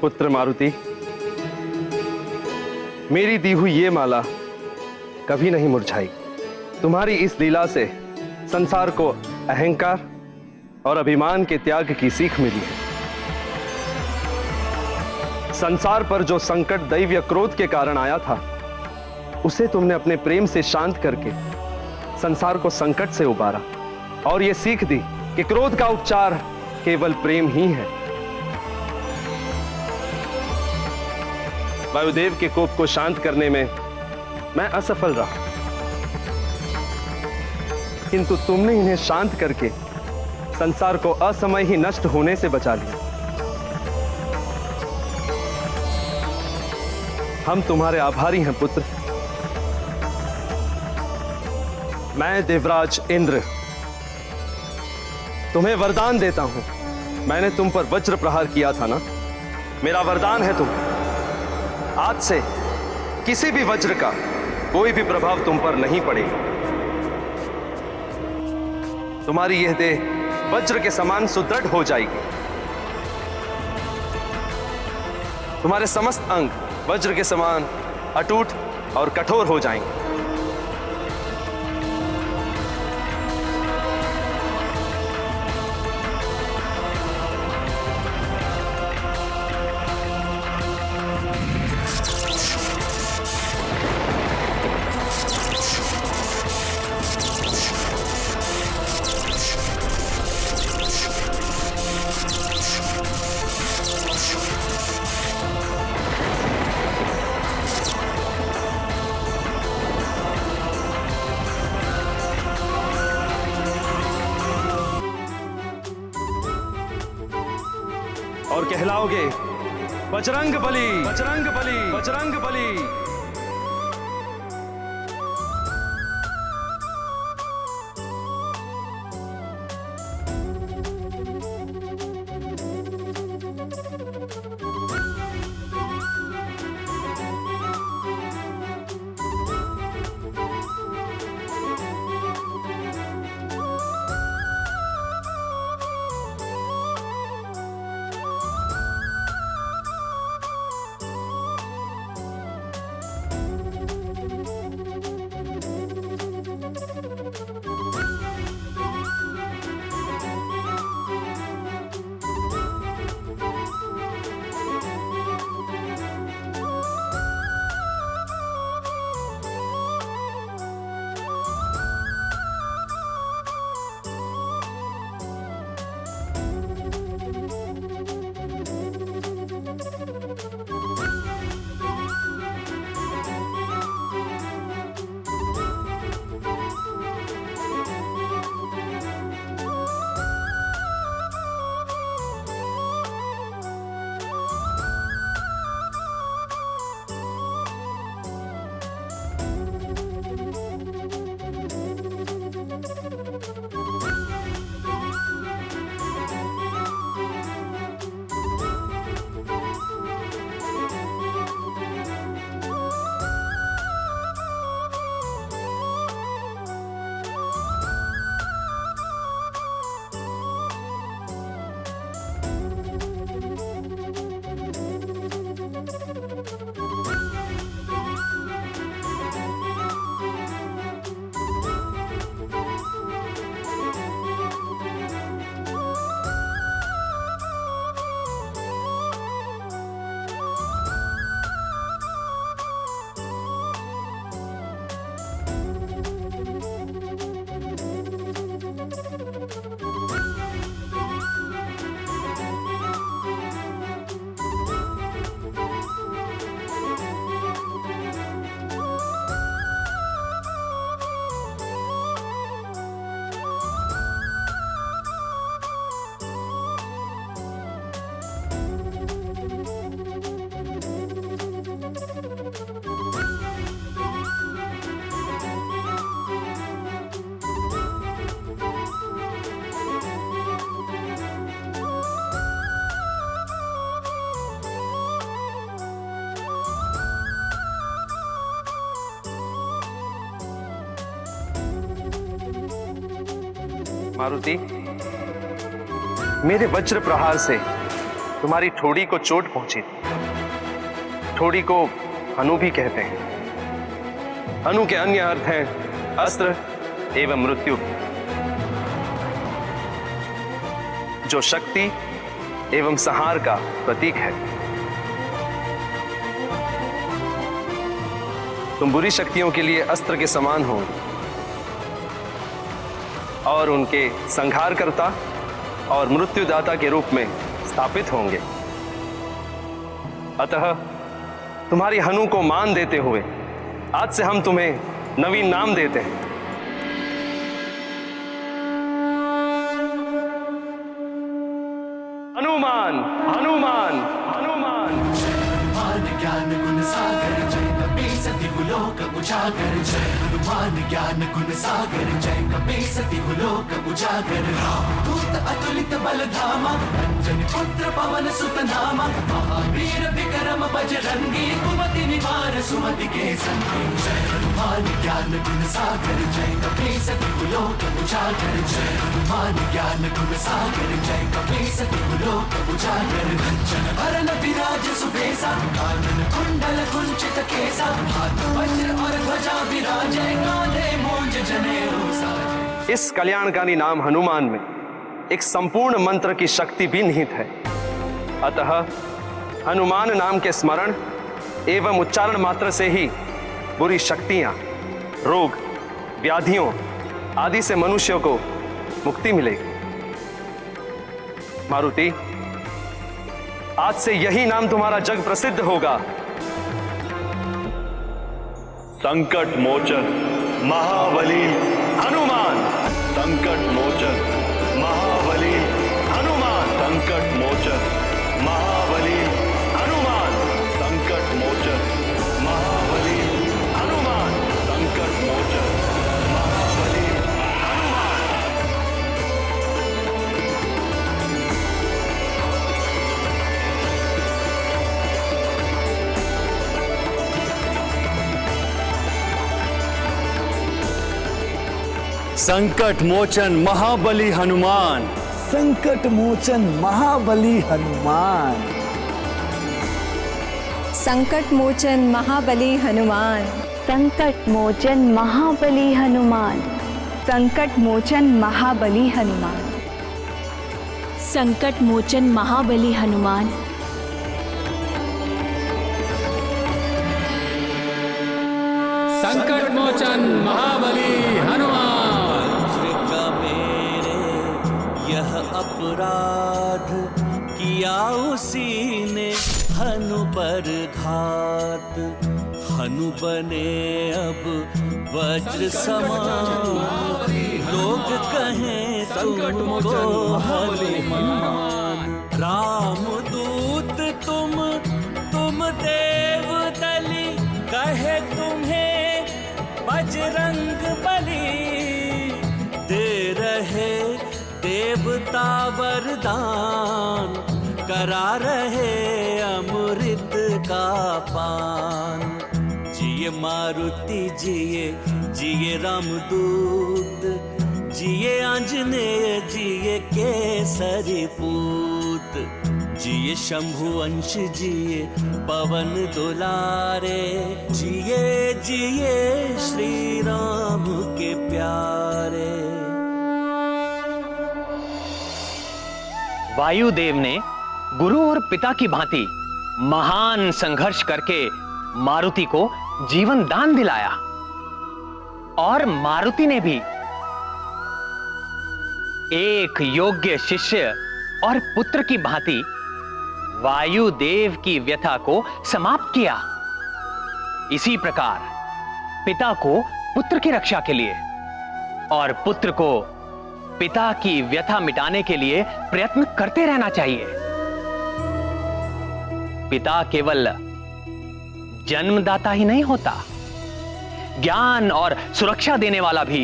पुत्र मारुति, मेरी दी हुई ये माला कभी नहीं मुरझाएगी। तुम्हारी इस लीला से संसार को अहंकार और अभिमान के त्याग की सीख मिली है। संसार पर जो संकट दैव या क्रोध के कारण आया था, उसे तुमने अपने प्रेम से शांत करके संसार को संकट से उबारा और यह सीख दी कि क्रोध का उपचार केवल प्रेम ही है। वायुदेव के कोप को शांत करने में मैं असफल रहा, किंतु तुमने इन्हें शांत करके संसार को असमय ही नष्ट होने से बचा लिया। हम तुम्हारे आभारी हैं पुत्र। मैं देवराज इंद्र तुम्हें वरदान देता हूं। मैंने तुम पर वज्र प्रहार किया था ना, मेरा वरदान है तुम। आज से किसी भी वज्र का कोई भी प्रभाव तुम पर नहीं पड़ेगा। तुम्हारी यह देह वज्र के समान सुदृढ़ हो जाएगी। तुम्हारे समस्त अंग वज्र के समान अटूट और कठोर हो जाएंगे। और कहलाओगे बजरंग बली, बजरंग बली, बजरंग बली। मारुति, मेरे वज्र प्रहार से तुम्हारी ठोड़ी को चोट पहुंची थी, हथौड़ी को हनु भी कहते हैं। हनु के अन्य अर्थ हैं अस्त्र एवं मृत्यु, जो शक्ति एवं संहार का प्रतीक है। तुम बुरी शक्तियों के लिए अस्त्र के समान हो और उनके संहारकर्ता और मृत्युदाता के रूप में स्थापित होंगे। अतः तुम्हारी हनु को मान देते हुए आज से हम तुम्हें नवीन नाम देते हैं। हनुमान, हनुमान, हनुमान। हनुमान ज्ञान गुण सागर जय कपीसति लोक उजागर। जय हनुमान ज्ञान गुण सागर जय कपीसति लोक उजागर। रामदूत अतुलित बल धामा, अंजनी पुत्र पवन सुत नामा। महावीर विक्रम बजरंगी, कुमति निवार सुमति के संगी। जय हनुमान ज्ञान गुण सागर जय कपीसति लोक उजागर। जय हनुमान ज्ञान गुण सागर जय कपीसति लोक उजागर। कंचन वरन विराज सुबेसा, कानन कुंडल कुंचित केसा। हाथ वज्र और ध्वजा विराजे, कांधे मूंज जनेऊ साजे। इस कल्याणकारी नाम हनुमान में एक संपूर्ण मंत्र की शक्ति भी निहित है। अतः हनुमान नाम के स्मरण एवं उच्चारण मात्र से ही बुरी शक्तियां, रोग, व्याधियों आदि से मनुष्यों को मुक्ति मिलेगी। मारुति, आज से यही नाम तुम्हारा जग प्रसिद्ध होगा। संकट मोचन महाबली हनुमान, संकट मोचन महाबली हनुमान, संकट मोचन महाबली हनुमान, संकट मोचन महाबली हनुमान, संकट मोचन महाबली संकट मोचन महाबली हनुमान। संकट मोचन महाबली हनुमान। संकट मोचन महाबली हनुमान। संकट मोचन महाबली हनुमान। संकट मोचन महाबली हनुमान। संकट मोचन महाबली हनुमान। संकट मोचन महाबली हनुमान। यह अपराध किया उसी ने हनु पर घात। हनु बने अब वज्र समान, लोग कहें तुमको हनुमान। रामदूत तुम देवदली, कहे तुम्हें बजरंग बली। दे रहे देवता वरदान, करा रहे अमृत का पान। जिए मारुति जिए, जिए रामदूत, जिए आंजनेय, जिए केसरी पूत। जिए शंभु अंश, जिए पवन दुलारे। जिए जिए श्री राम के प्यारे। वायुदेव ने गुरु और पिता की भांति महान संघर्ष करके मारुति को जीवन दान दिलाया, और मारुति ने भी एक योग्य शिष्य और पुत्र की भांति वायुदेव की व्यथा को समाप्त किया। इसी प्रकार पिता को पुत्र की रक्षा के लिए और पुत्र को पिता की व्यथा मिटाने के लिए प्रयत्न करते रहना चाहिए। पिता केवल जन्मदाता ही नहीं होता, ज्ञान और सुरक्षा देने वाला भी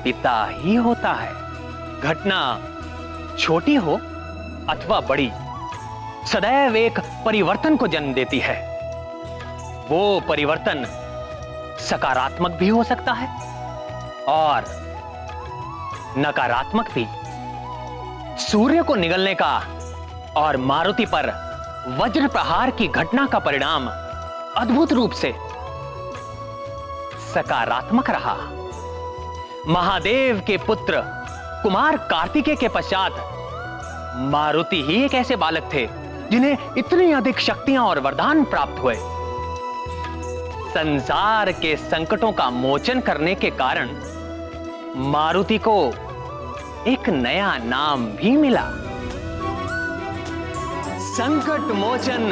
पिता ही होता है। घटना छोटी हो अथवा बड़ी, सदैव एक परिवर्तन को जन्म देती है। वो परिवर्तन सकारात्मक भी हो सकता है और नकारात्मक भी। सूर्य को निगलने का और मारुति पर वज्र प्रहार की घटना का परिणाम अद्भुत रूप से सकारात्मक रहा। महादेव के पुत्र कुमार कार्तिकेय के पश्चात मारुति ही एक ऐसे बालक थे जिन्हें इतनी अधिक शक्तियां और वरदान प्राप्त हुए। संसार के संकटों का मोचन करने के कारण मारुति को एक नया नाम भी मिला, संकट मोचन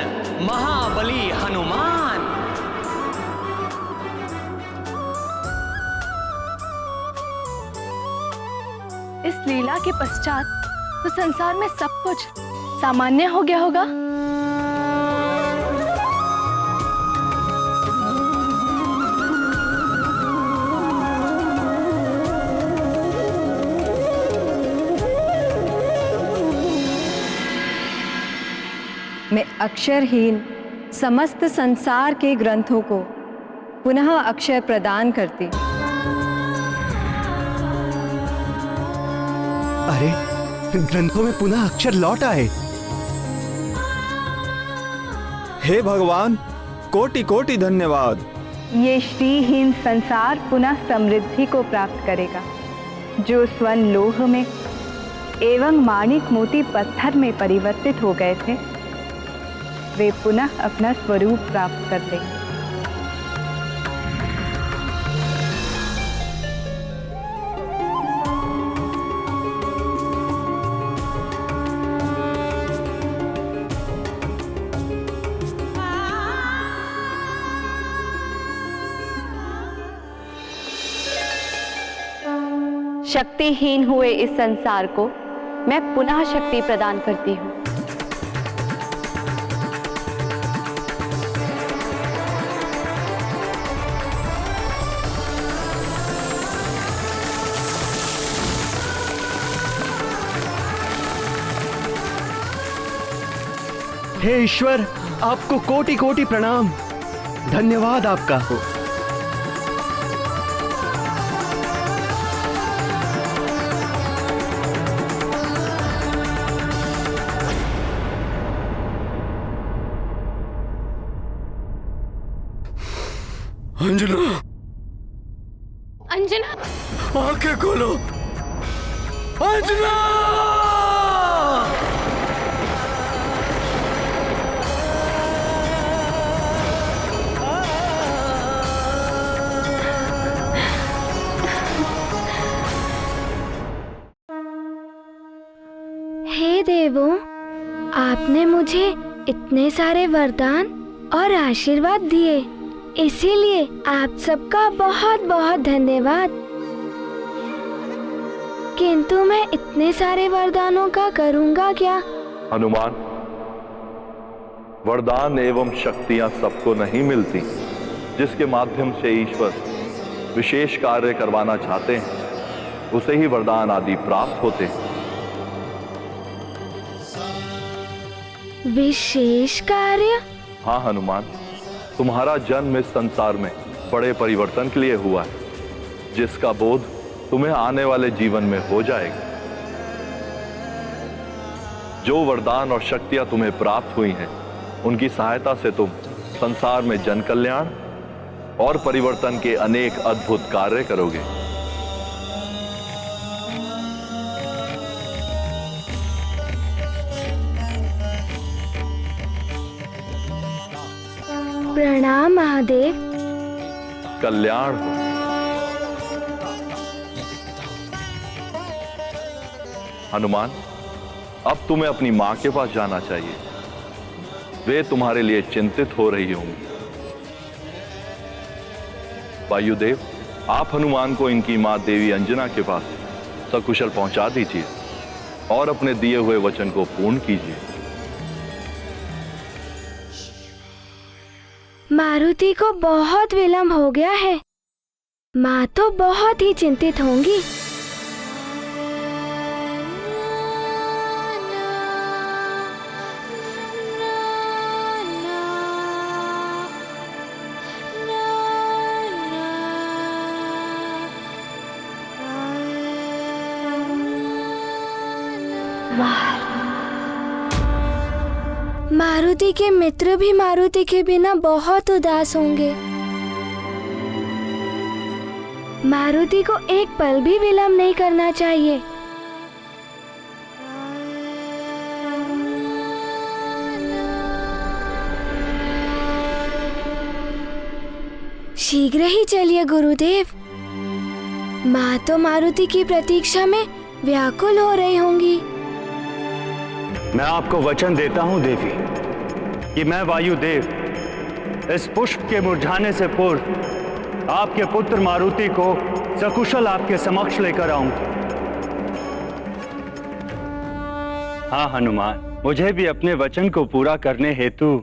महाबली हनुमान। इस लीला के पश्चात तो संसार में सब कुछ सामान्य हो गया होगा। मैं अक्षरहीन समस्त संसार के ग्रंथों को पुनः अक्षर प्रदान करती। अरे, ग्रंथों में पुनः अक्षर लौट आए। हे भगवान, कोटि कोटि धन्यवाद। ये श्रीहीन संसार पुनः समृद्धि को प्राप्त करेगा। जो स्वर्ण लोह में एवं माणिक मोती पत्थर में परिवर्तित हो गए थे, वे पुनः अपना स्वरूप प्राप्त कर लेंगे। शक्तिहीन हुए इस संसार को मैं पुनः शक्ति प्रदान करती हूँ। हे ईश्वर, आपको कोटि कोटि प्रणाम। धन्यवाद आपका। अंजना, अंजना, आंखें खोलो। अंजना! हे देवों, आपने मुझे इतने सारे वरदान और आशीर्वाद दिए, इसीलिए आप सबका बहुत बहुत धन्यवाद। किंतु मैं इतने सारे वरदानों का करूंगा क्या? हनुमान, वरदान एवं शक्तियां सबको नहीं मिलती। जिसके माध्यम से ईश्वर विशेष कार्य करवाना चाहते हैं, उसे ही वरदान आदि प्राप्त होते हैं। विशेष कार्य? हाँ हनुमान, तुम्हारा जन्म इस संसार में बड़े परिवर्तन के लिए हुआ है, जिसका बोध तुम्हें आने वाले जीवन में हो जाएगा। जो वरदान और शक्तियां तुम्हें प्राप्त हुई हैं, उनकी सहायता से तुम संसार में जन कल्याण और परिवर्तन के अनेक अद्भुत कार्य करोगे। प्रणाम महादेव। कल्याण हो। हनुमान, अब तुम्हें अपनी मां के पास जाना चाहिए। वे तुम्हारे लिए चिंतित हो रही होंगी। वायुदेव, आप हनुमान को इनकी मां देवी अंजना के पास सकुशल पहुंचा दीजिए और अपने दिए हुए वचन को पूर्ण कीजिए। मारुति को बहुत विलंब हो गया है। माँ तो बहुत ही चिंतित होंगी। मारुति के मित्र भी मारुति के बिना बहुत उदास होंगे। मारुति को एक पल भी विलंब नहीं करना चाहिए। शीघ्र ही चलिए गुरुदेव। माँ तो मारुति की प्रतीक्षा में व्याकुल हो रही होंगी। मैं आपको वचन देता हूं देवी कि मैं वायुदेव इस पुष्प के मुरझाने से पूर्व आपके पुत्र मारुति को सकुशल आपके समक्ष लेकर आऊंगी। हाँ हनुमान, मुझे भी अपने वचन को पूरा करने हेतु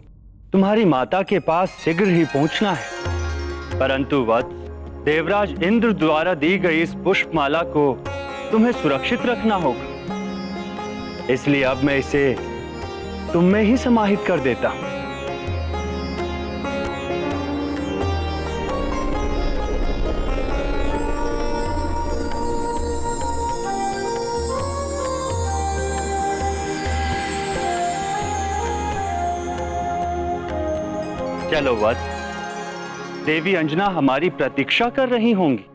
तुम्हारी माता के पास शीघ्र ही पहुंचना है। परंतु वत्स, देवराज इंद्र द्वारा दी गई इस पुष्पमाला को तुम्हें सुरक्षित रखना होगा। इसलिए अब मैं इसे तुम में ही समाहित कर देता हूं। चलो वत्स, देवी अंजना हमारी प्रतीक्षा कर रही होंगी।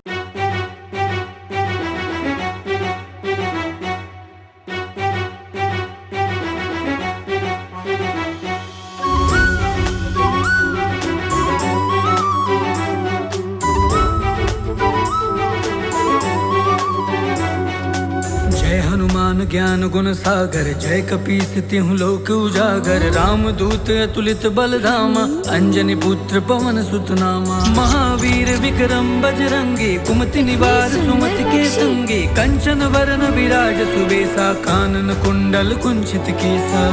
ज्ञान गुण सागर, जय कपीस तिहु लोक उजागर। राम दूत अतुलित बलधामा, अंजनी पुत्र पवन सुत नामा। महावीर विक्रम बजरंगी, कुमति निवार सुमति के संगी। कंचन वरण विराज सुबेसा, कानन कुंडल कुंचित केसा।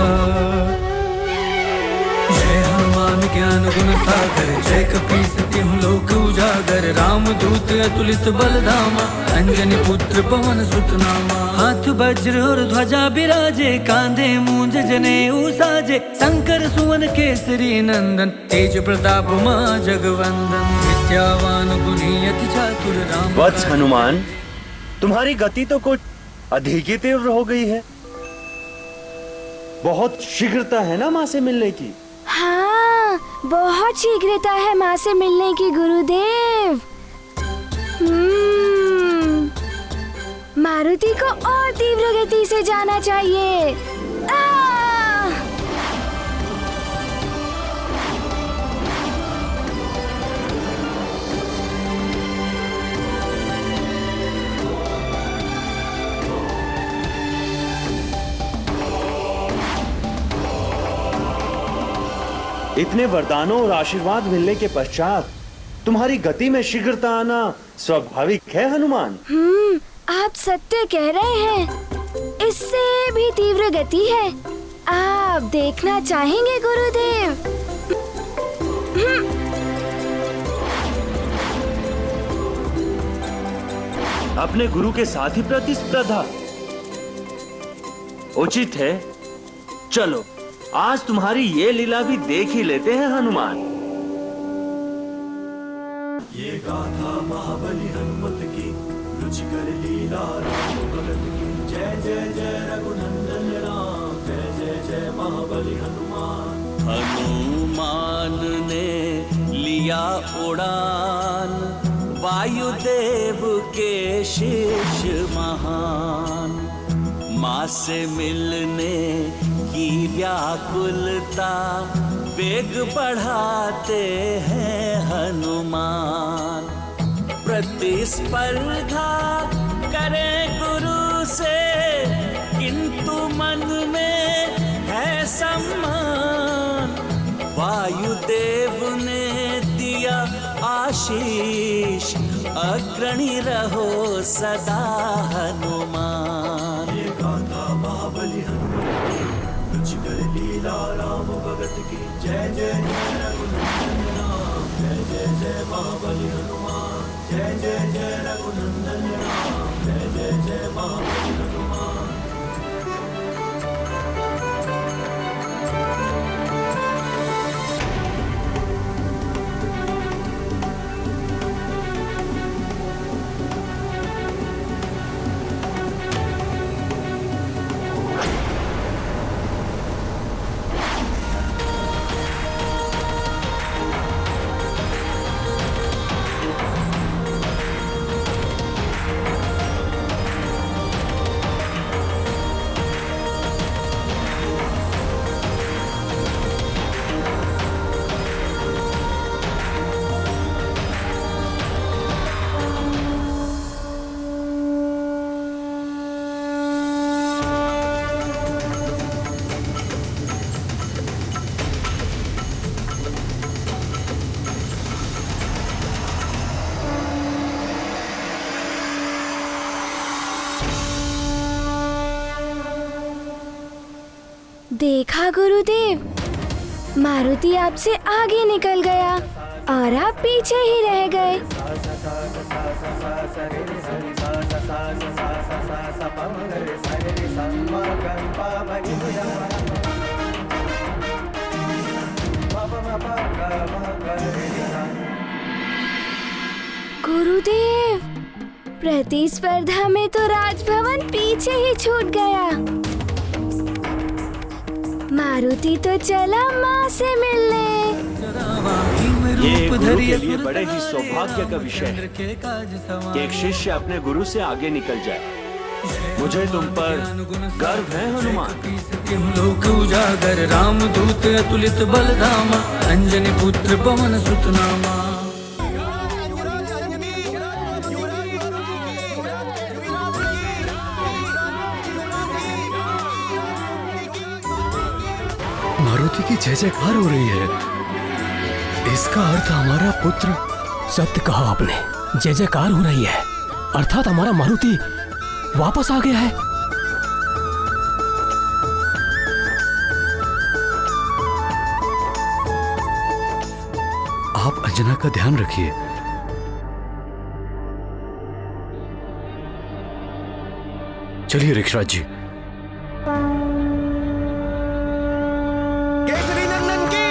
जय हनुमान ज्ञान गुण सागर, जय कपीस तिहु लोक उजागर। राम दूत अतुलित बलधामा, अंजनी पुत्र पवन सुत नामा। हाथ वज्र और ध्वजा बिराजे, कांधे मूंज जनेऊ साजे। शंकर सुवन केसरी नंदन, तेज प्रताप मां जगवंदन। विद्यावान गुणी अति चातुर, राम वत्स हनुमान, तुम्हारी गति तो कुछ अधिक ही तीव्र हो गई है। बहुत शीघ्रता है ना माँ से मिलने की? हाँ, बहुत शीघ्रता है माँ से मिलने की गुरुदेव। मारुति को और तीव्र गति से जाना चाहिए। इतने वरदानों और आशीर्वाद मिलने के पश्चात तुम्हारी गति में शीघ्रता आना स्वाभाविक है हनुमान। आप सत्य कह रहे हैं। इससे भी तीव्र गति है। आप देखना चाहेंगे गुरुदेव? अपने गुरु के साथ ही प्रतिस्पर्धा उचित है। चलो आज तुम्हारी ये लीला भी देख ही लेते हैं हनुमान। ये गाथा महाबली हनुमत की, रुचिकर लीला राम भगत की। जय जय जय रघुनंदन राम, जय जय जय महाबली हनुमान। हनुमान ने लिया उड़ान, वायुदेव के शिष्य महान। माँ से मिलने की व्याकुलता, वेग बढ़ाते हैं हनुमान। प्रतिस्पर्धा करें गुरु से, किंतु मन में है सम्मान। वायुदेव ने दिया आशीष, अग्रणी रहो सदा हनुमान। ये गाथा महाबली हनुमत की, रुचिकर लीला राम भगत की। जय जय जय रघुनंदन राम, जय जय जय महाबली हनुमान। जय जय जय रघुनंदन राम, जय जय जय महाबली हनुमान। देखा गुरुदेव, मारुति आपसे आगे निकल गया और आप पीछे ही रह गए। गुरुदेव, प्रतिस्पर्धा में तो राजभवन पीछे ही छूट गया। मारुति तो चला माँ से मिलने। ये गुरु के लिए बड़े ही सौभाग्य का विषय है कि एक शिष्य अपने गुरु से आगे निकल जाए। मुझे तुम पर गर्व है हनुमान। लोक उजागर रामदूत अतुलित बलधामा, अंजनी पुत्र पवन सुत नामा। मारुति की जय जयकार हो रही है। इसका अर्थ हमारा पुत्र। सत्य कहा आपने, जय जयकार हो रही है, अर्थात हमारा मारुति वापस आ गया है। आप अंजना का ध्यान रखिए। चलिए ऋक्षराज जी। केसरी नंदन की,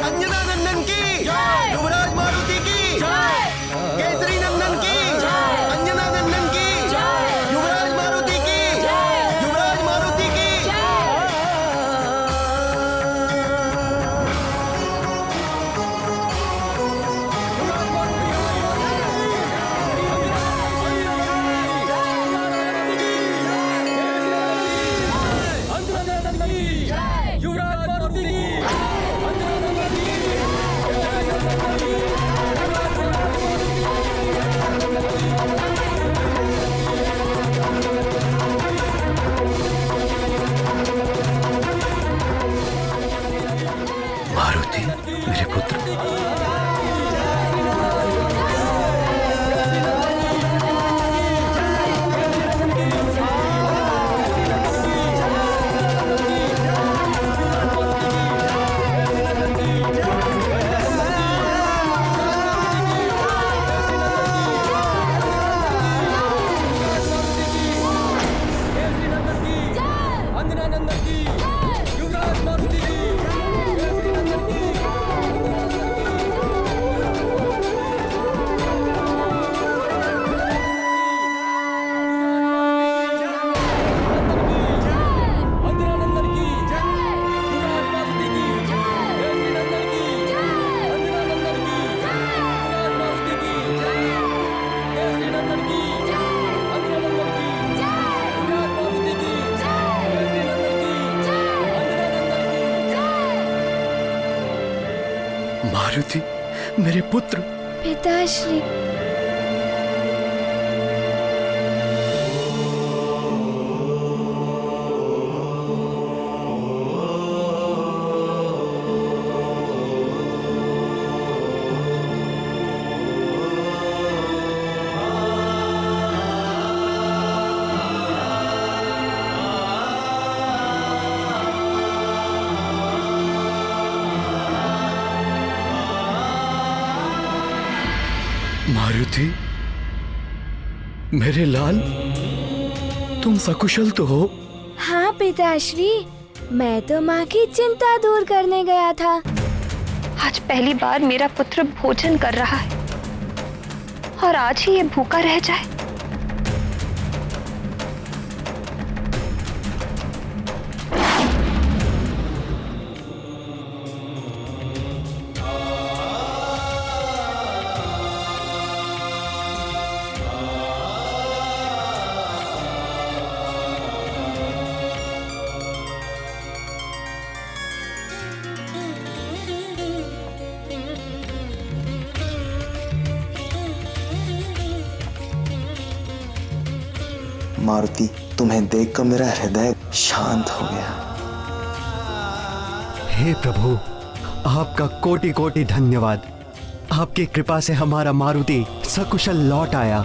अंजना नंदन की, युवराज मारुति की, केसरी नंदन की, अंजना नंदन की, युवराज मारुति की, युवराज मारुति की। मारुति मेरे पुत्र। मारुति मेरे पुत्र। पिताश्री, मारुति मेरे लाल, तुम सकुशल तो हो? हाँ पिताश्री, मैं तो माँ की चिंता दूर करने गया था। आज पहली बार मेरा पुत्र भोजन कर रहा है और आज ही ये भूखा रह जाए। मारुति, तुम्हें देखकर मेरा हृदय शांत हो गया। हे प्रभु, आपका कोटि कोटि धन्यवाद। आपकी कृपा से हमारा मारुति सकुशल लौट आया।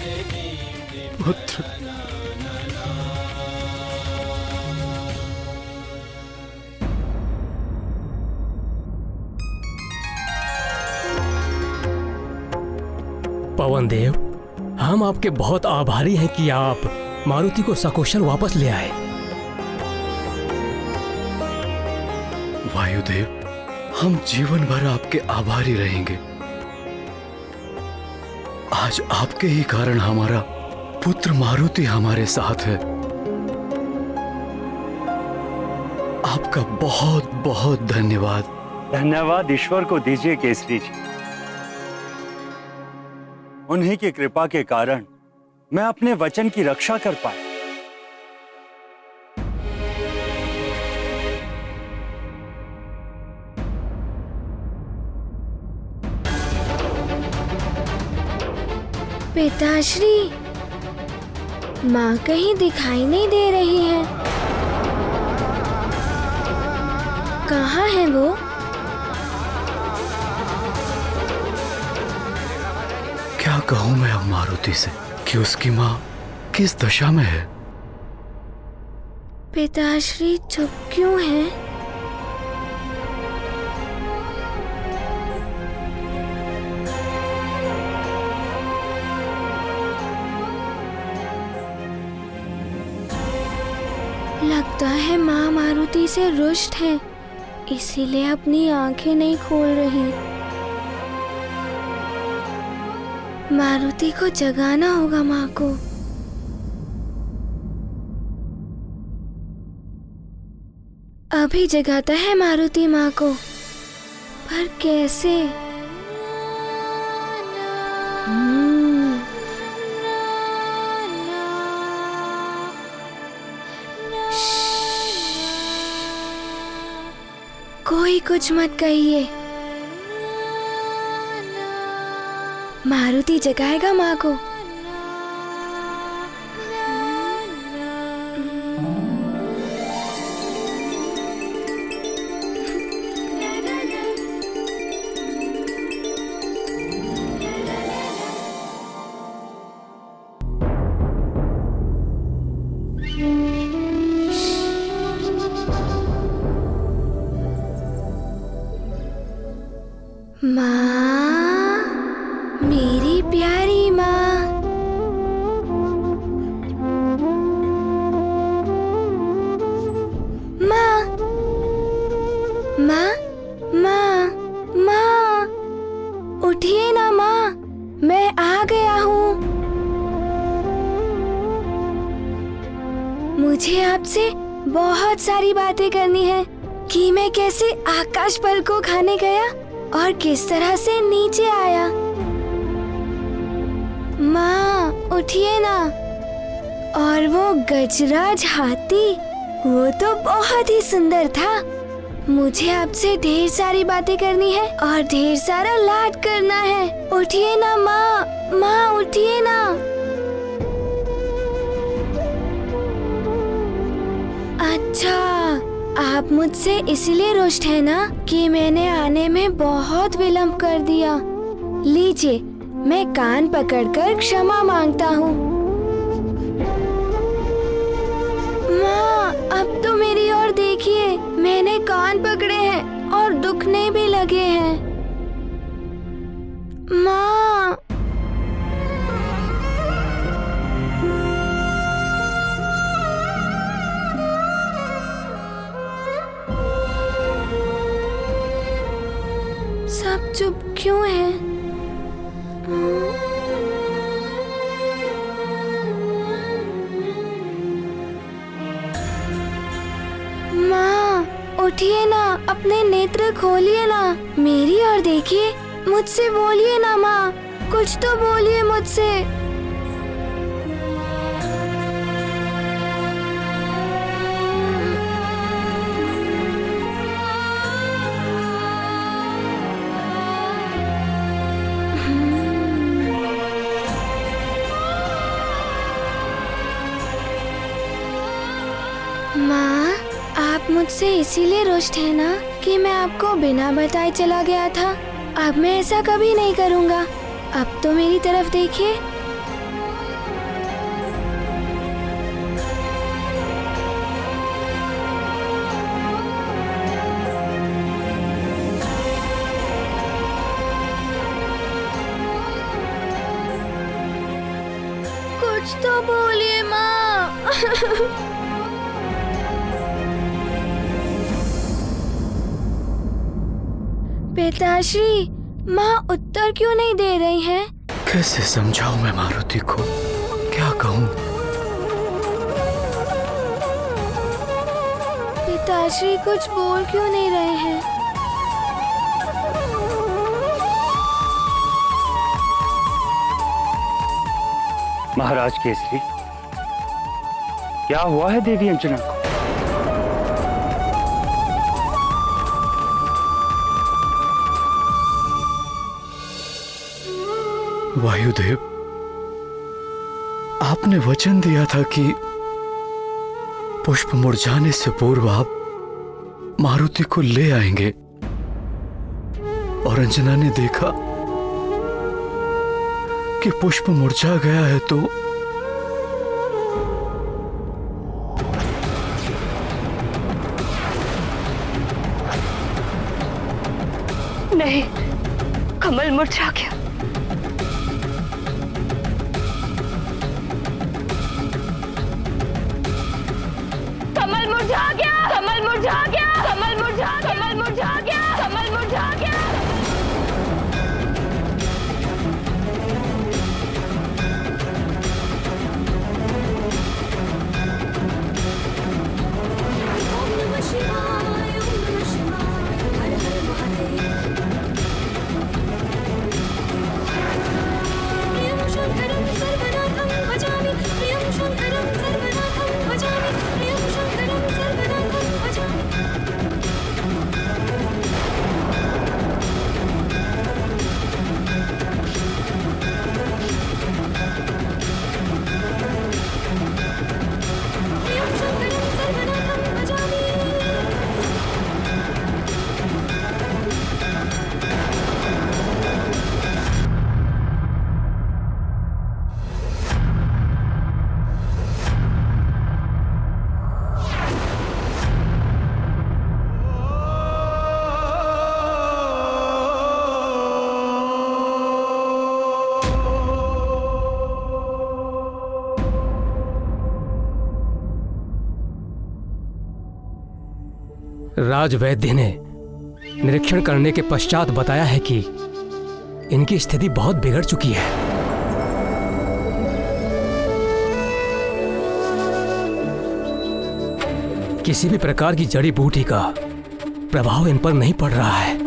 पुत्र। पवन देव, हम आपके बहुत आभारी हैं कि आप मारुति को सकुशल वापस ले आए। वायुदेव, हम जीवन भर आपके आभारी रहेंगे। आज आपके ही कारण हमारा पुत्र मारुति हमारे साथ है। आपका बहुत बहुत धन्यवाद। धन्यवाद ईश्वर को दीजिए केसरी जी। उन्हीं की कृपा के कारण मैं अपने वचन की रक्षा कर पाया। पिताश्री, माँ कहीं दिखाई नहीं दे रही है। कहाँ है वो? क्या कहूं मैं अब मारुति से कि उसकी माँ किस दशा में है? पिताश्री चुप क्यों है? लगता है माँ मारुति से रुष्ट है, इसीलिए अपनी आंखें नहीं खोल रही। मारुति को जगाना होगा माँ को। अभी जगाता है मारुति माँ को, पर कैसे? कोई कुछ मत कहिए, मारुति जगाएगा माँ को। माँ, मेरी प्यारी माँ। माँ, माँ, माँ, माँ, उठिए ना माँ, मैं आ गया हूँ। मुझे आपसे बहुत सारी बातें करनी है कि मैं कैसे आकाश पल को खाने गया और किस तरह से नीचे आया। माँ, उठिए ना। और वो गजराज हाथी, वो तो बहुत ही सुंदर था। मुझे आपसे ढेर सारी बातें करनी है और ढेर सारा लाड करना है। उठिए ना माँ, माँ उठिए ना। अच्छा, आप मुझसे इसलिए रुष्ट है ना कि मैंने आने में बहुत विलंब कर दिया। लीजिए, मैं कान पकड़कर क्षमा मांगता हूँ। माँ, अब तो मेरी ओर देखिए, मैंने कान पकड़े हैं और दुखने भी लगे हैं। माँ, सब चुप क्यों है? माँ, उठिए ना, अपने नेत्र खोलिए ना, मेरी ओर देखिए, मुझसे बोलिए ना माँ, कुछ तो बोलिए मुझसे। माँ, आप मुझसे इसीलिए रुष्ट है ना कि मैं आपको बिना बताए चला गया था। अब मैं ऐसा कभी नहीं करूँगा। अब तो मेरी तरफ देखिए। तो बोलिए माँ। पिताश्री, माँ उत्तर क्यों नहीं दे रही हैं? कैसे समझाऊं मैं मारुति को, क्या कहूं? पिताश्री कुछ बोल क्यों नहीं रहे हैं? महाराज केसरी, क्या हुआ है देवी अंजना को? वायुदेव, आपने वचन दिया था कि पुष्प मुरझाने से पूर्व आप मारुति को ले आएंगे, और अंजना ने देखा कि पुष्प मुरझा गया है तो नहीं, कमल मुरझा गया। कमल मुरझा गया, कमल मुरझा गया, कमल मुरझा, कमल मुरझा गया, कमल मुरझा गया। राजवैद्य ने निरीक्षण करने के पश्चात बताया है कि इनकी स्थिति बहुत बिगड़ चुकी है। किसी भी प्रकार की जड़ी बूटी का प्रभाव इन पर नहीं पड़ रहा है।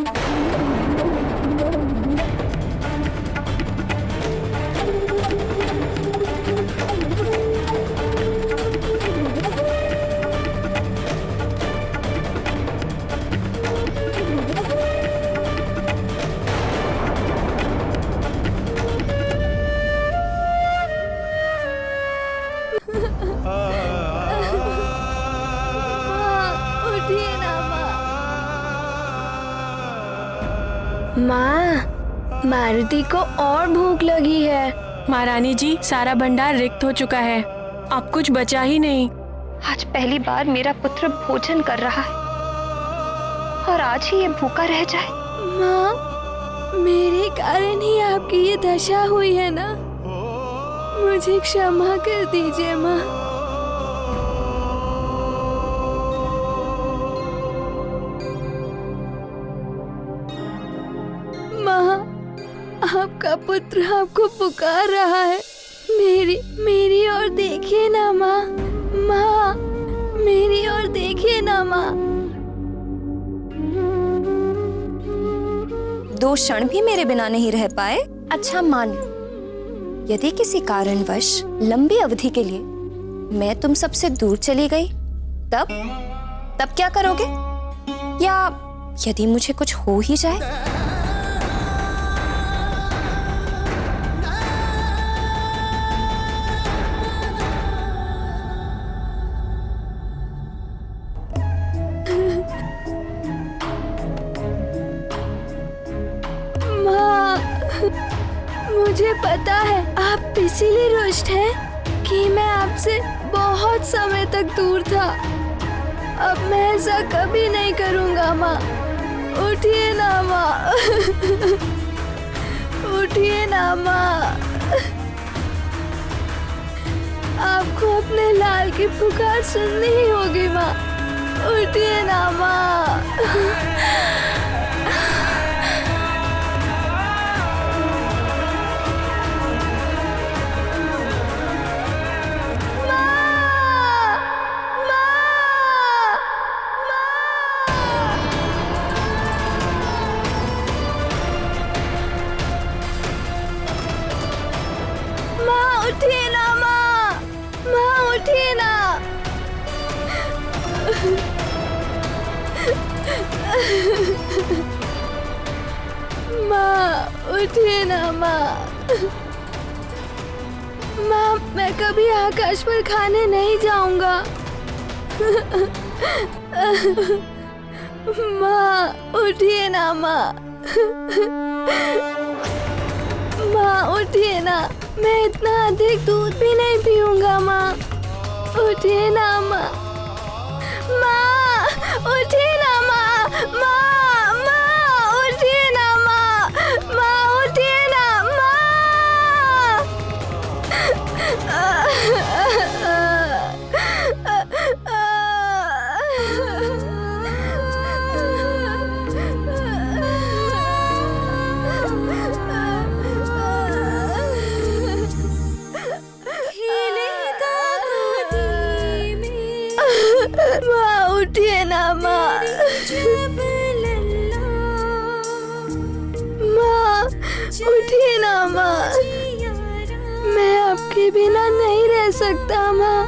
माँ, मारुति को और भूख लगी है। महारानी जी, सारा भंडार रिक्त हो चुका है, अब कुछ बचा ही नहीं। आज पहली बार मेरा पुत्र भोजन कर रहा है और आज ही ये भूखा रह जाए। माँ, मेरे कारण ही आपकी ये दशा हुई है ना, मुझे क्षमा कर दीजिए माँ। आपका पुत्र आपको पुकार रहा है। मेरी ओर देखिए ना माँ। माँ, मेरी ओर देखिए ना माँ। 2 क्षण भी मेरे बिना नहीं रह पाए? अच्छा मान लो, यदि किसी कारणवश लंबी अवधि के लिए मैं तुम सबसे दूर चली गई, तब क्या करोगे? या यदि मुझे कुछ हो ही जाए? मुझे पता है आप इसीलिए रुष्ट हैं कि मैं आपसे बहुत समय तक दूर था। अब मैं ऐसा कभी नहीं करूंगा माँ। उठिए ना माँ। उठिए ना माँ। आपको अपने लाल की पुकार सुननी ही होगी माँ। उठिए ना माँ। उठिए ना माँ, माँ उठिए ना। माँ उठिए ना माँ। माँ मैं कभी आकाश पर खाने नहीं जाऊंगा। माँ उठिए ना माँ। माँ उठिए ना, मैं इतना अधिक दूध भी नहीं पीऊंगा माँ। उठिए ना माँ। माँ उठिए ना माँ। माँ माँ उठिए ना माँ। माँ उठिए ना माँ उठिए ना माँ। माँ उठिए ना माँ। मैं आपके बिना नहीं रह सकता माँ।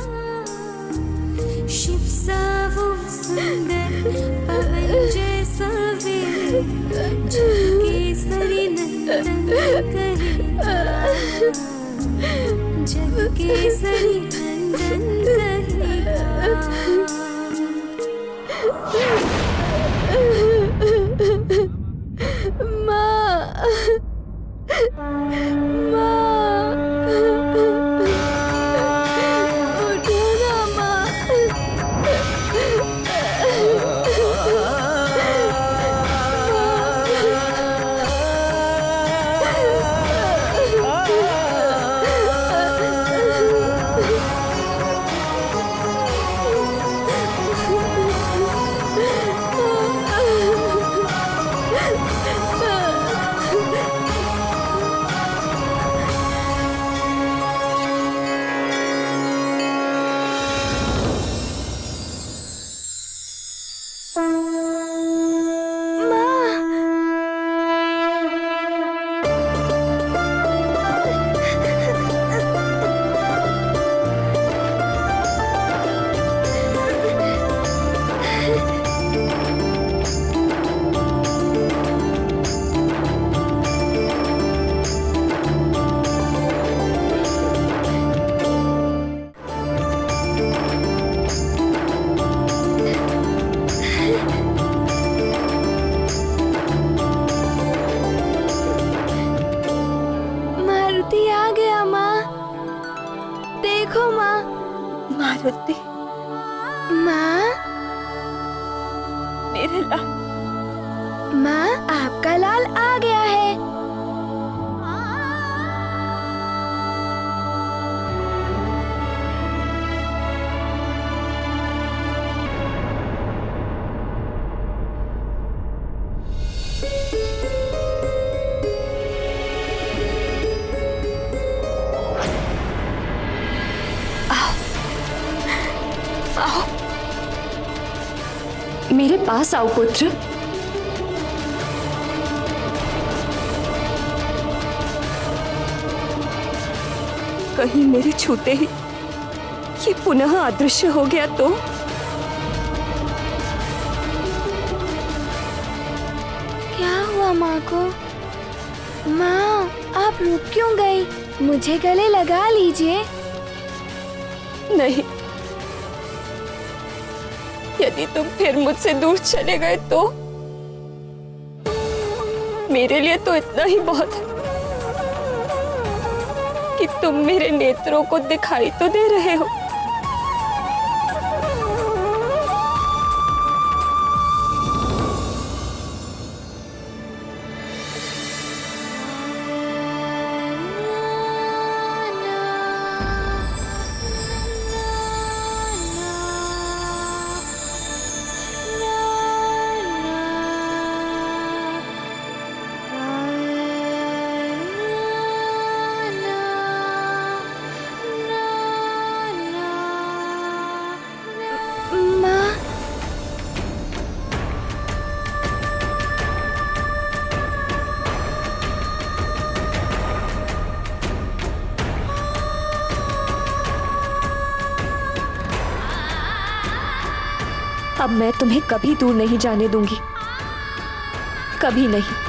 शिव सा वो सुंदर पवन जैसा केसरी नंदन करेगा। जग केसरी नंदन करेगा। माँ माँ उठो ना माँ। मारुति आ गया माँ। देखो माँ। मारुति माँ। मेरे लाल। माँ आपका लाल आ गया है। मेरे पास आओ पुत्र। कहीं मेरे छूते ही ये पुनः अदृश्य हो गया तो? क्या हुआ माँ को? माँ आप रुक क्यों गई? मुझे गले लगा लीजिए। नहीं, यदि तुम फिर मुझसे दूर चले गए तो मेरे लिए तो इतना ही बहुत है कि तुम मेरे नेत्रों को दिखाई तो दे रहे हो। अब मैं तुम्हें कभी दूर नहीं जाने दूंगी, कभी नहीं।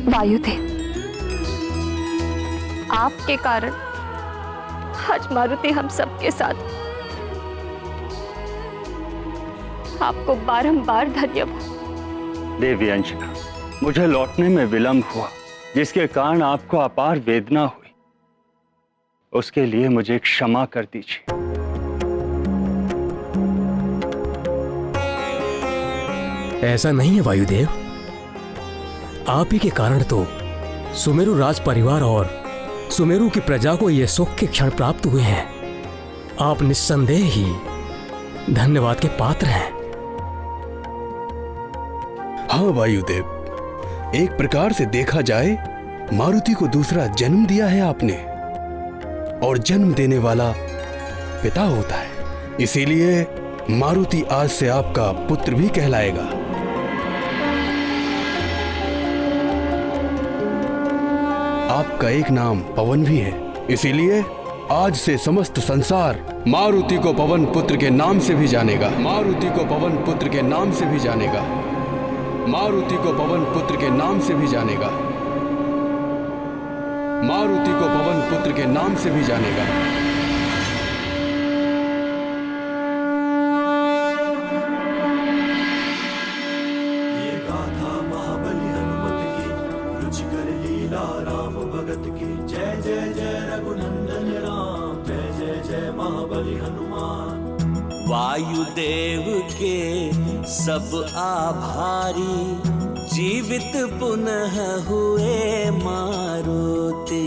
वायुदेव, आपके कारण आज मारुति हम सबके साथ। आपको बारंबार धन्यवाद। देवी अंजना, मुझे लौटने में विलंब हुआ, जिसके कारण आपको अपार वेदना हुई। उसके लिए मुझे क्षमा कर दीजिए। ऐसा नहीं है वायुदेव, आप ही के कारण तो सुमेरु राज परिवार और सुमेरु की प्रजा को ये सुख के क्षण प्राप्त हुए हैं। आप निस्संदेह ही धन्यवाद के पात्र हैं। हाँ वायुदेव, एक प्रकार से देखा जाए मारुति को दूसरा जन्म दिया है आपने, और जन्म देने वाला पिता होता है। इसीलिए मारुति आज से आपका पुत्र भी कहलाएगा। आपका एक नाम पवन भी है, इसीलिए आज से समस्त संसार मारुति को पवन पुत्र के नाम से भी जानेगा। मारुति को पवन पुत्र के नाम से भी जानेगा। मारुति को पवन पुत्र के नाम से भी जानेगा। मारुति को पवन पुत्र के नाम से भी जानेगा। ये गाथा महाबली हनुमत की, रुचिकर लीला राम भगत की। जय जय जय रघुनंदन राम, जय जय जय महाबली हनुमान। वायुदेव के सब आभारी, जीवित पुनः हुए मारुति।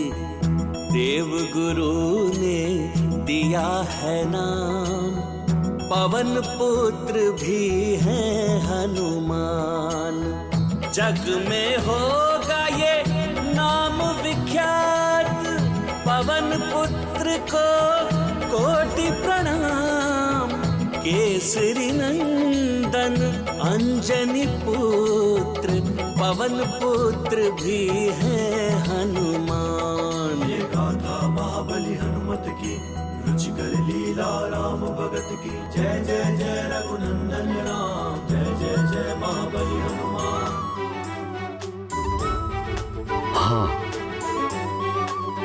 देव गुरु ने दिया है नाम, पवन पुत्र भी है हनुमान। जग में होगा ये नाम विख्यात, पवन पुत्र को कोटि प्रणाम। केसरी नंदन अंजनी पुत्र, पवन पुत्र भी है हनुमान। ये गाथा महाबली हनुमत की, रुचिकर लीला राम भगत की। जय जय जय रघुनंदन राम, जय जय जय महाबली हनुमान। हाँ,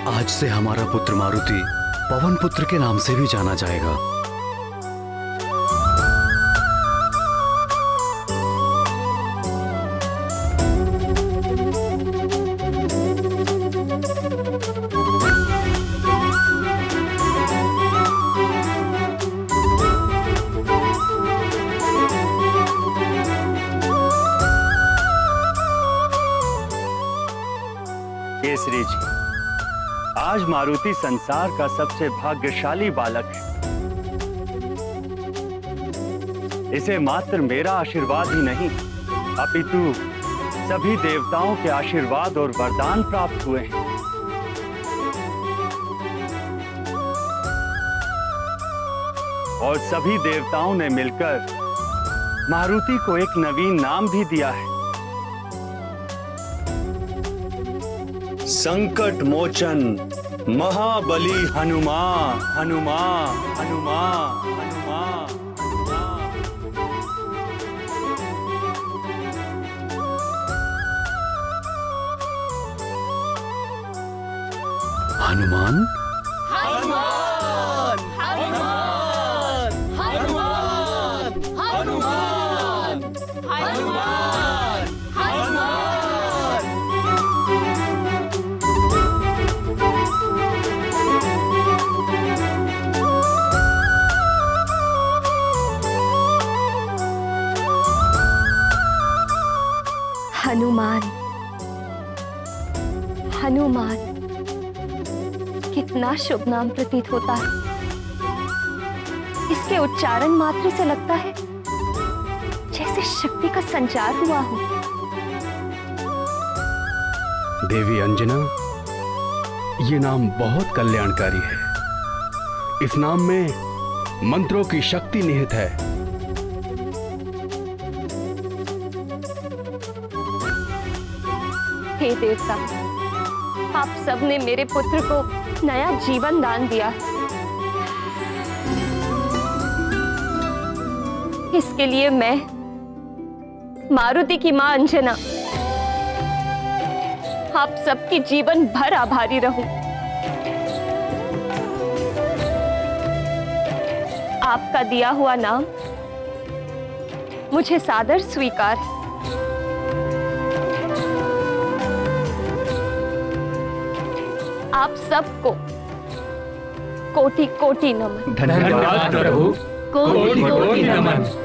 आज से हमारा पुत्र मारुति पवन पुत्र के नाम से भी जाना जाएगा। केसरी जी, आज मारुति संसार का सबसे भाग्यशाली बालक है। इसे मात्र मेरा आशीर्वाद ही नहीं, अपितु सभी देवताओं के आशीर्वाद और वरदान प्राप्त हुए हैं। और सभी देवताओं ने मिलकर मारुति को एक नवीन नाम भी दिया है, संकट मोचन महाबली हनुमान। हनुमान हनुमान हनुमान हनुमान, हनुमान, कितना शुभ नाम प्रतीत होता है। इसके उच्चारण मात्र से लगता है जैसे शक्ति का संचार हुआ हो। देवी अंजना, ये नाम बहुत कल्याणकारी है। इस नाम में मंत्रों की शक्ति निहित है। हे देवता, आप सबने मेरे पुत्र को नया जीवन दान दिया। इसके लिए मैं मारुति की मां अंजना आप सबकी जीवन भर आभारी रहूं। आपका दिया हुआ नाम मुझे सादर स्वीकार है। आप सबको कोटि कोटि नमन। धन्यवाद प्रभु, कोटि कोटि नमन।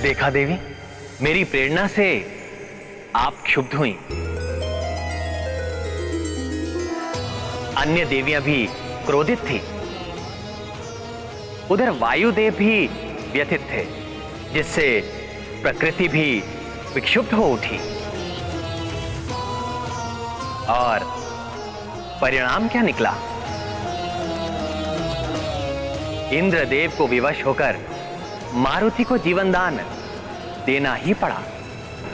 देखा देवी, मेरी प्रेरणा से आप क्षुब्ध हुई। अन्य देवियां भी क्रोधित थी। उधर वायुदेव भी व्यथित थे, जिससे प्रकृति भी विक्षुब्ध हो उठी। और परिणाम क्या निकला? इंद्रदेव को विवश होकर मारुति को जीवन दान देना ही पड़ा।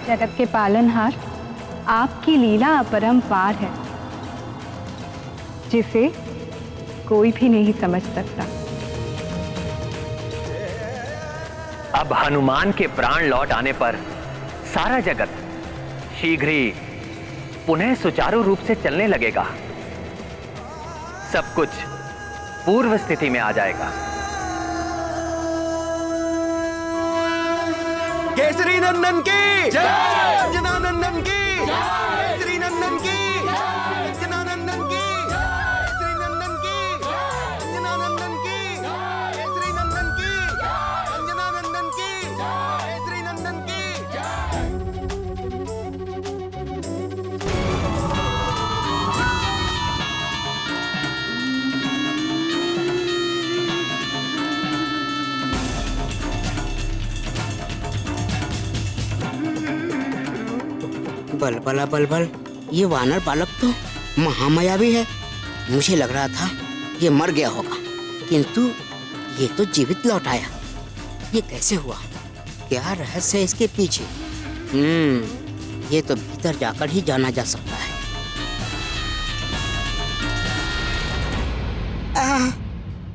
जगत के पालनहार, आपकी लीला अपरंपार है, जिसे कोई भी नहीं समझ सकता। अब हनुमान के प्राण लौट आने पर सारा जगत शीघ्र ही पुनः सुचारू रूप से चलने लगेगा। सब कुछ पूर्व स्थिति में आ जाएगा। केसरी नंदन की जय, अंजना नंदन की जय, केसरी नंदन की जय, अंजना नंदन की जय, केसरी नंदन की जय, अंजना नंदन की जय, केसरी नंदन की जय, अंजना नंदन की जय, केसरी नंदन की बलबला बलबल, ये वानर बालक तो महामायावी है। मुझे लग रहा था ये मर गया होगा, किंतु ये तो जीवित लौट आया। ये कैसे हुआ? क्या रहस्य है इसके पीछे? ये तो भीतर जाकर ही जाना जा सकता है।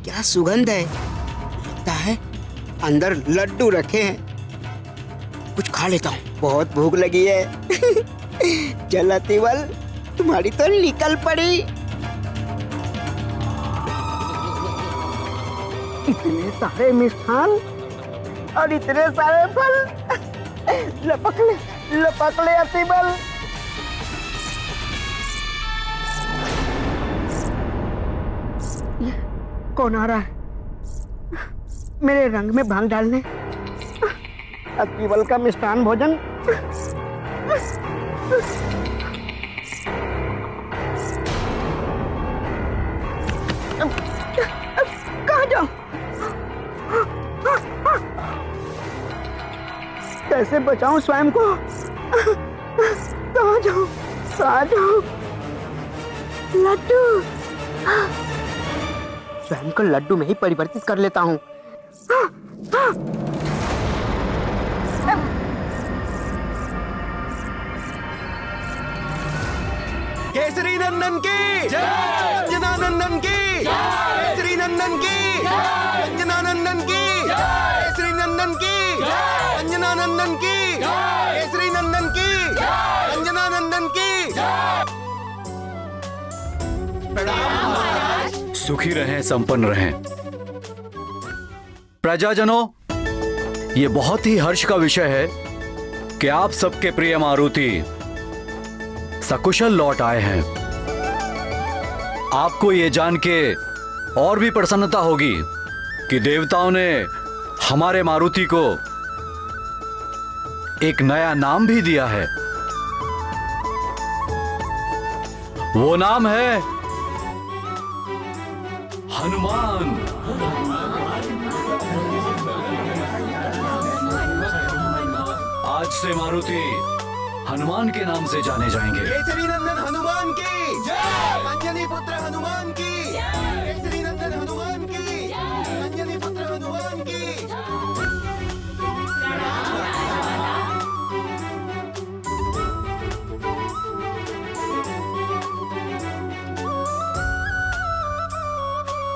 क्या सुगंध है! लगता है अंदर लड्डू रखे हैं। कुछ खा लेता हूँ, बहुत भूख लगी है। चल अतिवल, तुम्हारी तो निकल पड़ी। इतने सारे मिष्ठान और इतने सारे फल, लपक ले अतिवल। कौन आ रहा है मेरे रंग में भांग डालने? अतिवल का मिष्ठान भोजन। कहाँ जाऊं? कैसे बचाऊं स्वयं को? कहाँ जाऊं? कहाँ जाऊं? लड्डू, स्वयं को लड्डू में ही परिवर्तित कर लेता हूँ। केसरी नंदन की जय, अंजना नंदन की जय, केसरी नंदन की जय, अंजना नंदन की जय, केसरी नंदन की जय, अंजना नंदन की जय, केसरी नंदन की जय, अंजना नंदन की जय। प्रणाम महाराज। सुखी रहें, संपन्न रहें। प्रजाजनों, ये बहुत ही हर्ष का विषय है कि आप सबके प्रिय मारुति सकुशल लौट आए हैं। आपको ये जान के और भी प्रसन्नता होगी कि देवताओं ने हमारे मारुति को एक नया नाम भी दिया है। वो नाम है हनुमान। आज से मारुति हनुमान के नाम से जाने जाएंगे। केसरी नंदन हनुमान की जय, अंजनी पुत्र हनुमान की जय, केसरी नंदन हनुमान की जय, अंजनी पुत्र हनुमान की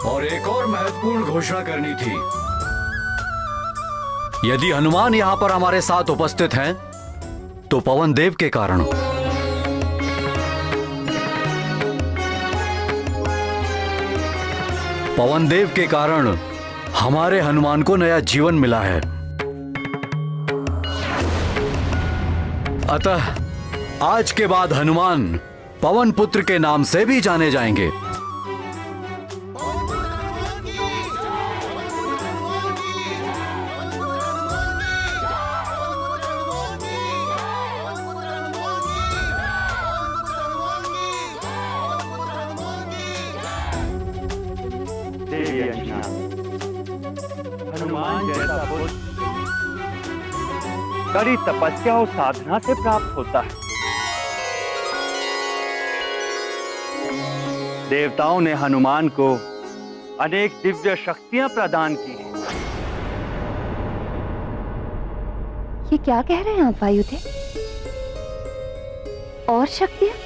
और एक और महत्वपूर्ण घोषणा करनी थी। यदि हनुमान यहां पर हमारे साथ उपस्थित हैं, तो पवन देव के कारण। पवन देव के कारण हमारे हनुमान को नया जीवन मिला है। अतः आज के बाद हनुमान पवन पुत्र के नाम से भी जाने जाएंगे। हनुमान जैसा पुत्र कड़ी तपस्या और साधना से प्राप्त होता है। देवताओं ने हनुमान को अनेक दिव्य शक्तियां प्रदान की हैं। ये क्या कह रहे हैं आप वायुदेव? और शक्तियां?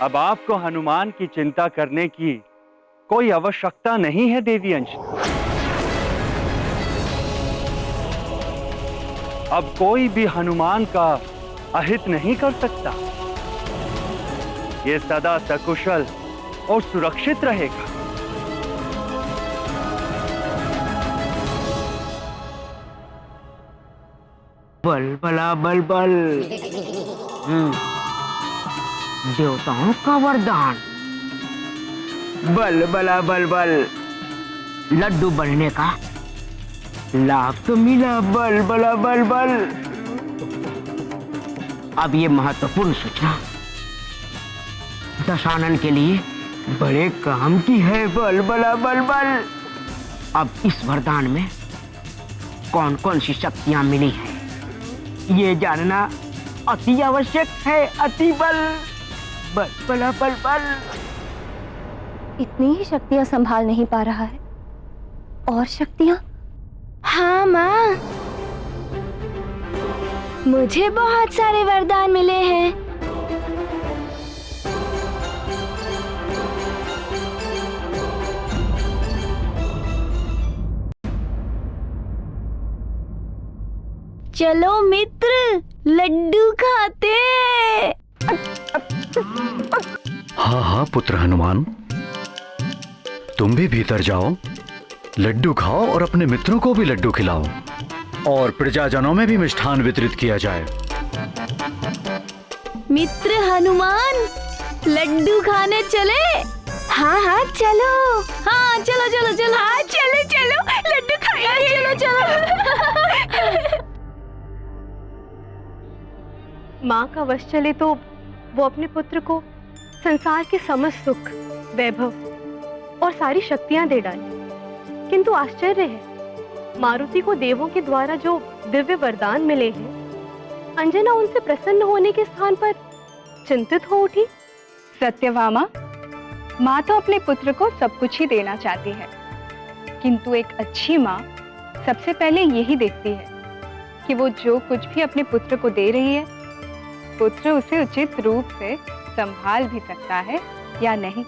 अब आपको हनुमान की चिंता करने की कोई आवश्यकता नहीं है देवी अंजना। अब कोई भी हनुमान का अहित नहीं कर सकता। ये सदा सकुशल और सुरक्षित रहेगा। बल बला बल बल। देवताओं का वरदान। बल बला बल बल। लड्डू बनने का लाभ तो मिला। बल बला बल बल। अब ये महत्वपूर्ण सूचना दशानन के लिए बड़े काम की है। बल बला बल बल। अब इस वरदान में कौन कौन सी शक्तियां मिली हैं, ये जानना अति आवश्यक है। अति बल। बल बला बल बल। इतनी ही शक्तियां संभाल नहीं पा रहा है। और शक्तियां? हाँ माँ, मुझे बहुत सारे वरदान मिले हैं। चलो मित्र, लड्डू खाते। हाँ हाँ पुत्र हनुमान, तुम भी भीतर जाओ, लड्डू खाओ और अपने मित्रों को भी लड्डू खिलाओ और प्रजाजनों में भी मिष्ठान वितरित किया जाए। मित्र हनुमान, लड्डू खाने चले? हाँ हाँ चलो। हाँ चलो चलो चलो। हाँ चलो चलो, लड्डू खाएंगे। चलो चलो। माँ का वश चले तो वो अपने पुत्र को संसार के समस्त सुख, वैभव और सारी शक्तियां दे डाले। किंतु आश्चर्य है, मारुति को देवों के द्वारा जो दिव्य वरदान मिले हैं, अंजना उनसे प्रसन्न होने के स्थान पर चिंतित हो उठी। सत्यभामा, माँ तो अपने पुत्र को सब कुछ ही देना चाहती है, किंतु एक अच्छी माँ सबसे पहले यही देखती है कि वो जो कुछ भी अपने पुत्र को दे रही है, पुत्र उसे उचित रूप से संभाल भी सकता है या नहीं।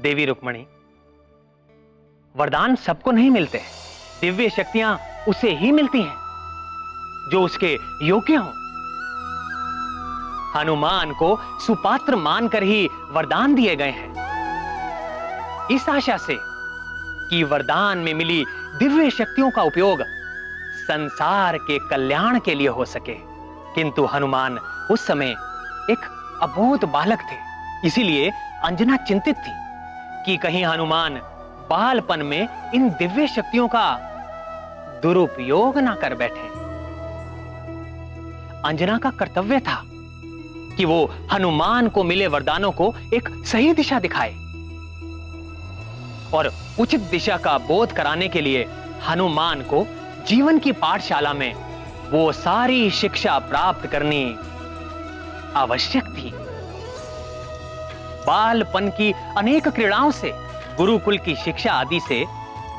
देवी रुक्मणी, वरदान सबको नहीं मिलते हैं। दिव्य शक्तियां उसे ही मिलती हैं जो उसके योग्य हों। हनुमान को सुपात्र मानकर ही वरदान दिए गए हैं। इस आशा से कि वरदान में मिली दिव्य शक्तियों का उपयोग संसार के कल्याण के लिए हो सके। किंतु हनुमान उस समय एक अबोध बालक थे, इसीलिए अंजना चिंतित थी कि कहीं हनुमान बालपन में इन दिव्य शक्तियों का दुरुपयोग ना कर बैठे। अंजना का कर्तव्य था कि वो हनुमान को मिले वरदानों को एक सही दिशा दिखाए और उचित दिशा का बोध कराने के लिए हनुमान को जीवन की पाठशाला में वो सारी शिक्षा प्राप्त करनी आवश्यक थी। बालपन की अनेक क्रीड़ाओं से, गुरुकुल की शिक्षा आदि से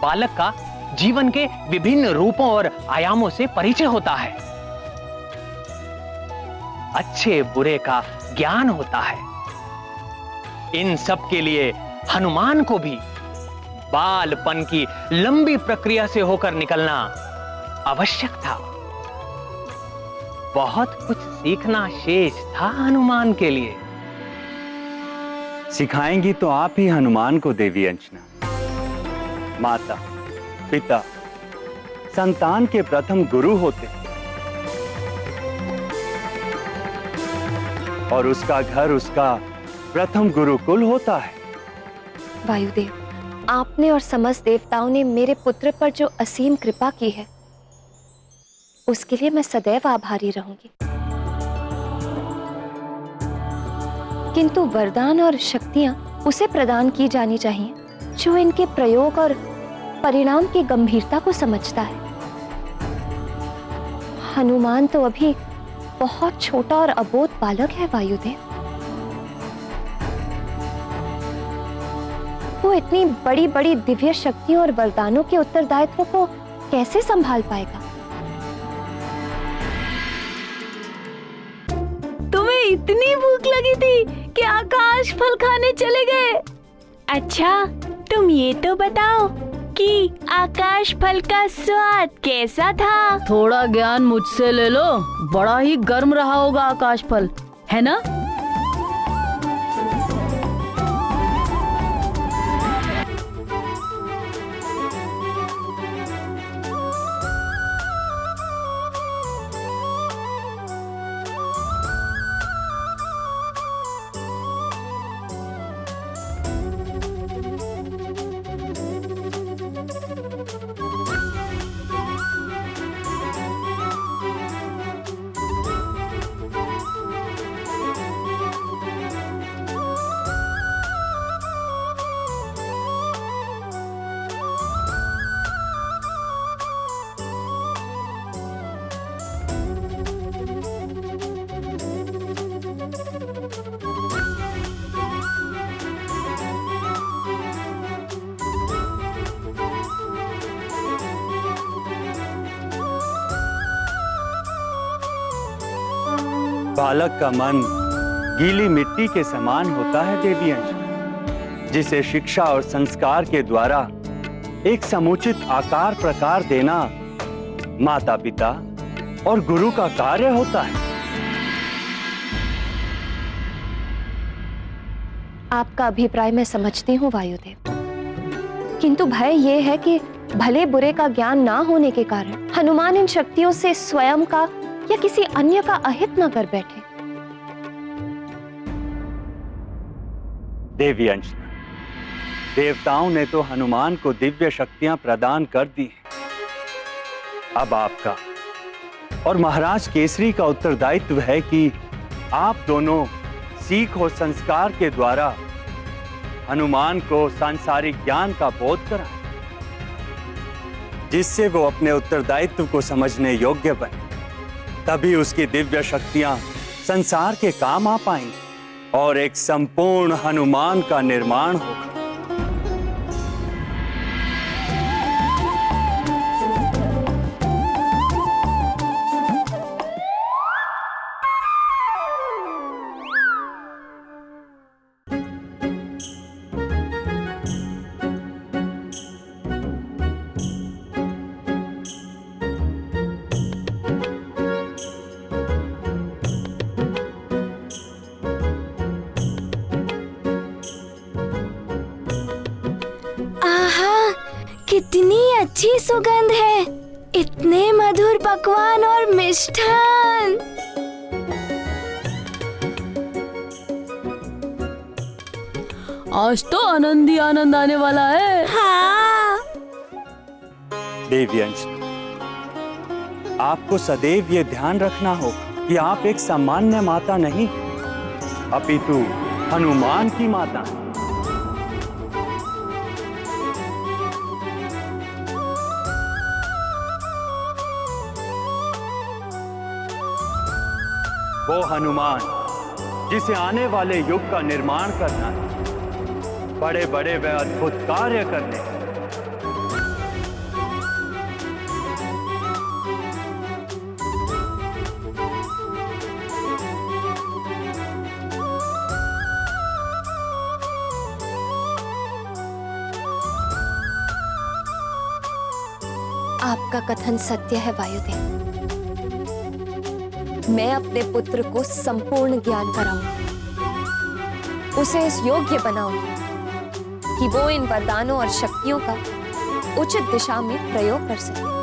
बालक का जीवन के विभिन्न रूपों और आयामों से परिचय होता है, अच्छे बुरे का ज्ञान होता है। इन सब के लिए हनुमान को भी बालपन की लंबी प्रक्रिया से होकर निकलना आवश्यक था। बहुत कुछ सीखना शेष था हनुमान के लिए। सिखाएंगी तो आप ही हनुमान को देवी अंजना। माता पिता संतान के प्रथम गुरु होते हैं और उसका घर उसका प्रथम गुरुकुल होता है। वायुदेव, आपने और समस्त देवताओं ने मेरे पुत्र पर जो असीम कृपा की है, उसके लिए मैं सदैव आभारी रहूंगी। किंतु वरदान और शक्तियां उसे प्रदान की जानी चाहिए जो इनके प्रयोग और परिणाम की गंभीरता को समझता है। हनुमान तो अभी बहुत छोटा और अबोध बालक है वायुदेव। वो इतनी बड़ी बड़ी दिव्य शक्तियों और वरदानों के उत्तरदायित्व को कैसे संभाल पाएगा? तुम्हें इतनी भूख लगी थी कि आकाश फल खाने चले गए? अच्छा, तुम ये तो बताओ कि आकाश फल का स्वाद कैसा था? थोड़ा ज्ञान मुझसे ले लो, बड़ा ही गर्म रहा होगा आकाश फल, है ना? बालक का मन गीली मिट्टी के समान होता है देवी अंजना, जिसे शिक्षा और संस्कार के द्वारा एक समुचित आकार प्रकार देना माता पिता और गुरु का कार्य होता है। आपका अभिप्राय मैं समझती हूँ वायुदेव, किंतु भय ये है कि भले बुरे का ज्ञान ना होने के कारण हनुमान इन शक्तियों से स्वयं का या किसी अन्य का अहित न कर बैठे। देवी अंजना, देवताओं ने तो हनुमान को दिव्य शक्तियां प्रदान कर दी हैं। अब आपका और महाराज केसरी का उत्तरदायित्व है कि आप दोनों सीख और संस्कार के द्वारा हनुमान को सांसारिक ज्ञान का बोध कराएं, जिससे वो अपने उत्तरदायित्व को समझने योग्य बने। तभी उसकी दिव्य शक्तियां संसार के काम आ पाएंगी और एक संपूर्ण हनुमान का निर्माण होगा। अच्छी सुगंध है। इतने मधुर पकवान और मिष्ठान। आज तो आनंद ही आनंद आने वाला है। हाँ। देवी अंजलि, आपको सदैव ये ध्यान रखना होगा कि आप एक सामान्य माता नहीं, अपितु हनुमान की माता हैं। वो हनुमान जिसे आने वाले युग का निर्माण करना है, बड़े बड़े व अद्भुत कार्य करने हैं। आपका कथन सत्य है वायुदेव। मैं अपने पुत्र को संपूर्ण ज्ञान कराऊंगी, उसे इस योग्य बनाऊंगी कि वो इन वरदानों और शक्तियों का उचित दिशा में प्रयोग कर सके।